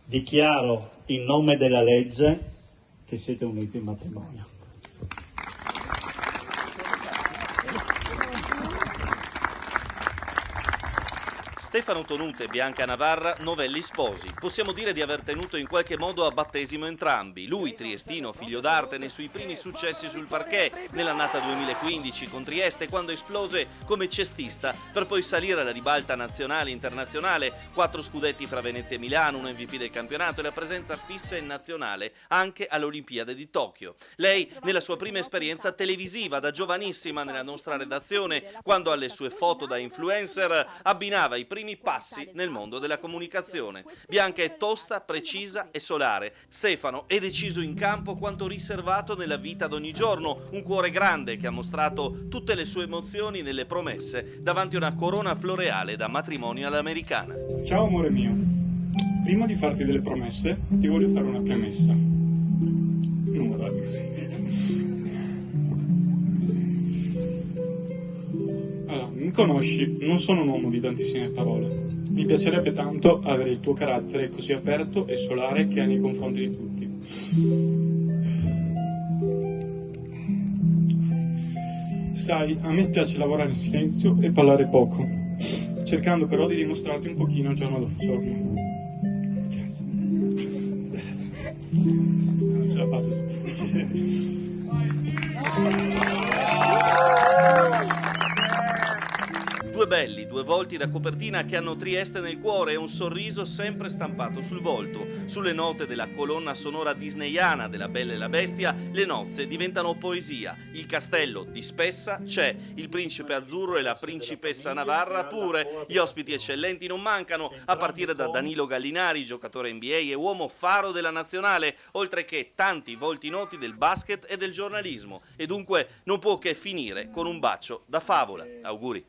Dichiaro in nome della legge che siete uniti in matrimonio. Stefano Tonuta e Bianca Navarra, novelli sposi. Possiamo dire di aver tenuto in qualche modo a battesimo entrambi. Lui, triestino, figlio d'arte, nei suoi primi successi sul parquet, nell'annata 2015 con Trieste, quando esplose come cestista, per poi salire alla ribalta nazionale e internazionale, 4 scudetti fra Venezia e Milano, un MVP del campionato e la presenza fissa in nazionale anche all'Olimpiade di Tokyo. Lei nella sua prima esperienza televisiva da giovanissima nella nostra redazione, quando alle sue foto da influencer abbinava i primi passi nel mondo della comunicazione. Bianca è tosta, precisa e solare. Stefano è deciso in campo quanto riservato nella vita d'ogni giorno, un cuore grande che ha mostrato tutte le sue emozioni nelle promesse davanti a una corona floreale da matrimonio all'americana. Ciao amore mio, prima di farti delle promesse ti voglio fare una premessa. Non guardarmi così. Allora, mi conosci, non sono un uomo di tantissime parole. Mi piacerebbe tanto avere il tuo carattere così aperto e solare che hai nei confronti di tutti. Sai, a me piace lavorare in silenzio e parlare poco, cercando però di dimostrarti un pochino giorno dopo giorno. Non ce la faccio. Due belli, due volti da copertina che hanno Trieste nel cuore e un sorriso sempre stampato sul volto. Sulle note della colonna sonora disneyana della Bella e la Bestia, le nozze diventano poesia. Il castello di Spessa c'è, il principe azzurro e la principessa Navarra pure. Gli ospiti eccellenti non mancano, a partire da Danilo Gallinari, giocatore NBA e uomo faro della nazionale, oltre che tanti volti noti del basket e del giornalismo. E dunque non può che finire con un bacio da favola. Auguri.